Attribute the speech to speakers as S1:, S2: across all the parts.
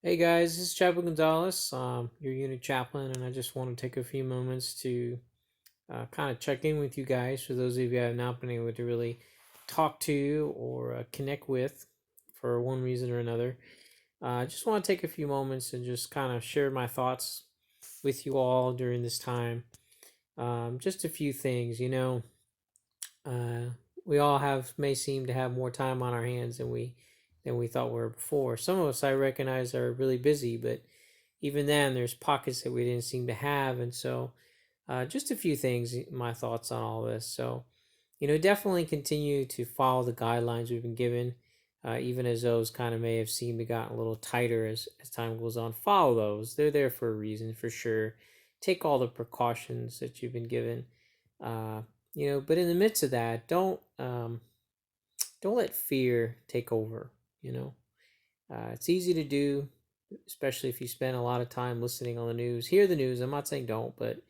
S1: Hey guys, this is Chaplain Gonzalez, your unit chaplain, and I just want to take a few moments to kind of check in with you guys. For those of you I have not been able to really talk to or connect with for one reason or another, I just want to take a few moments and just kind of share my thoughts with you all during this time. Just a few things, uh, we all may seem to have more time on our hands than we thought we were before. Some of us I recognize are really busy, but even then, there's pockets that we didn't seem to have, and so just a few things, my thoughts on all this. So, definitely continue to follow the guidelines we've been given, even as those kind of may have seemed to gotten a little tighter as time goes on. Follow those; they're there for a reason, for sure. Take all the precautions that you've been given, uh, But in the midst of that, don't let fear take over. You know, it's easy to do, especially if you spend a lot of time listening on the news. Hear the news. I'm not saying don't, but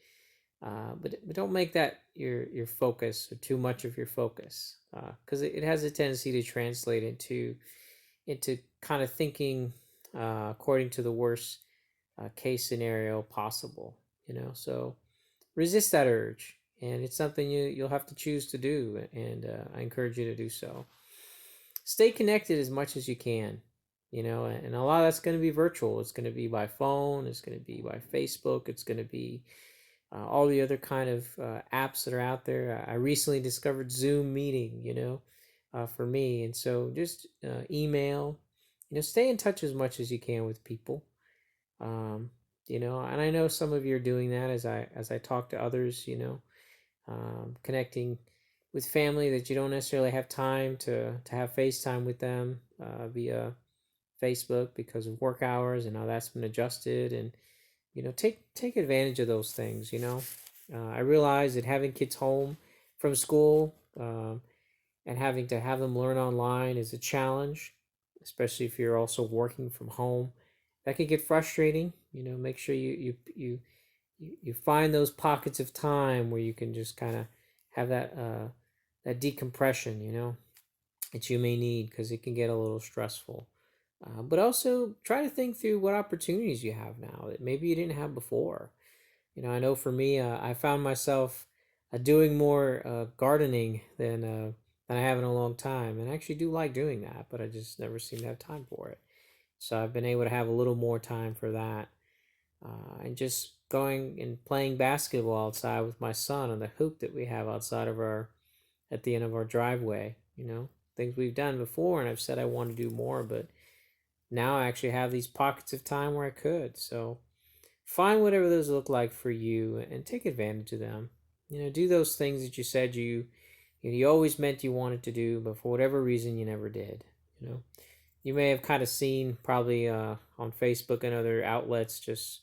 S1: don't make that your focus or too much of your focus, because it has a tendency to translate into kind of thinking according to the worst case scenario possible. So resist that urge, and it's something you'll have to choose to do, and I encourage you to do so. Stay connected as much as you can, and a lot of that's going to be virtual. It's going to be by phone, it's going to be by Facebook, it's going to be all the other kind of apps that are out there. I recently discovered Zoom meeting, for me. And so just email, stay in touch as much as you can with people. um, and I know some of you are doing that as I talk to others, connecting with family that you don't necessarily have time to have FaceTime with them via Facebook because of work hours and how that's been adjusted. And take advantage of those things. I realize that having kids home from school, and having to have them learn online is a challenge, especially if you're also working from home. That can get frustrating. Make sure you find those pockets of time where you can just kind of have that decompression, that you may need, because it can get a little stressful. But also try to think through what opportunities you have now that maybe you didn't have before. I know for me, I found myself doing more gardening than I have in a long time, and I actually do like doing that, but I just never seem to have time for it. So I've been able to have a little more time for that, and just going and playing basketball outside with my son on the hoop that we have outside of our at the end of our driveway. Things we've done before, and I've said I want to do more, but now I actually have these pockets of time where I could. So find whatever those look like for you and take advantage of them. Do those things that you said you always meant you wanted to do, but for whatever reason you never did. You may have kind of seen probably on Facebook and other outlets just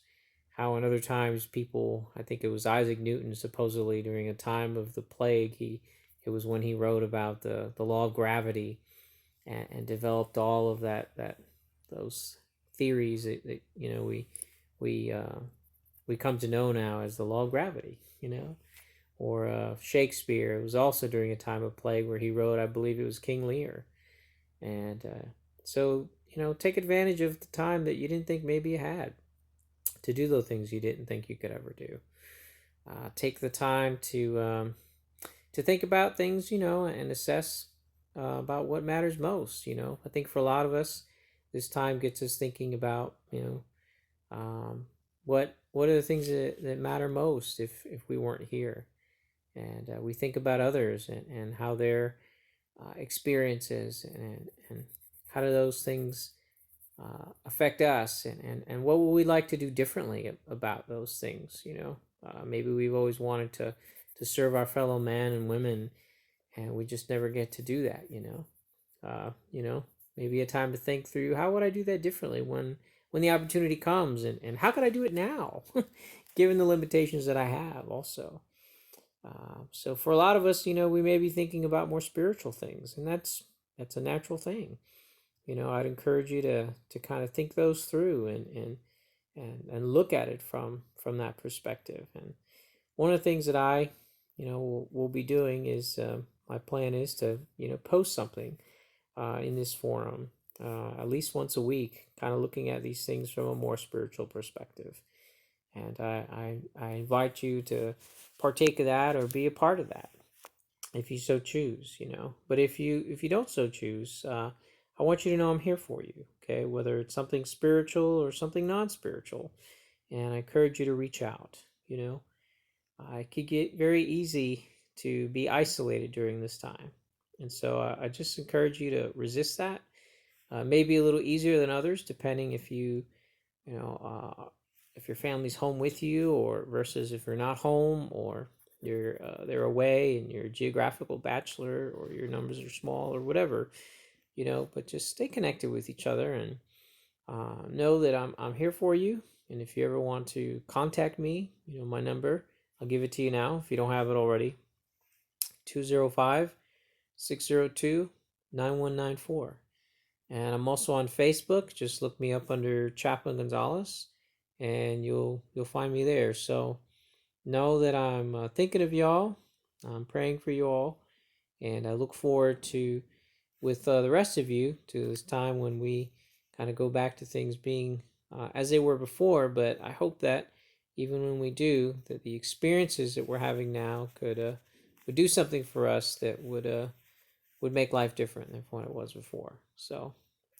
S1: how in other times people, I think it was Isaac Newton, supposedly during a time of the plague, it was when he wrote about the law of gravity, and developed all of that those theories that we come to know now as the law of gravity. Or Shakespeare. It was also during a time of plague where he wrote, I believe it was King Lear. And so, take advantage of the time that you didn't think maybe you had to do those things you didn't think you could ever do. Take the time to think about things, and assess about what matters most. I think for a lot of us, this time gets us thinking about, what are the things that matter most if we weren't here. And we think about others, and how their experiences, and how do those things affect us, and what would we like to do differently about those things. Maybe we've always wanted to serve our fellow men and women, and we just never get to do that. Maybe a time to think through, how would I do that differently when the opportunity comes, and how could I do it now given the limitations that I have also. So for a lot of us, we may be thinking about more spiritual things, and that's a natural thing. I'd encourage you to kind of think those through, and look at it from that perspective. And one of the things that I, will be doing is, my plan is to post something in this forum, at least once a week, kind of looking at these things from a more spiritual perspective. And I invite you to partake of that or be a part of that if you so choose, you know. But if you don't so choose, I want you to know I'm here for you. Okay, whether it's something spiritual or something non-spiritual, and I encourage you to reach out. You know, it could get very easy to be isolated during this time, and so I just encourage you to resist that. Maybe a little easier than others, depending if you know, if your family's home with you, or versus if you're not home, or they're away and you're a geographical bachelor, or your numbers are small, or whatever, you know. But just stay connected with each other, and know that I'm here for you. And if you ever want to contact me, you know my number. I'll give it to you now if you don't have it already. 205-602-9194. And I'm also on Facebook. Just look me up under Chaplain Gonzalez, and you'll find me there. So know that I'm thinking of y'all. I'm praying for you all, and I look forward to, with the rest of you, to this time when we kind of go back to things being as they were before. But I hope that even when we do, that the experiences that we're having now would do something for us that would make life different than what it was before. So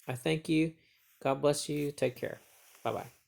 S1: I thank you. God bless you. Take care. Bye bye.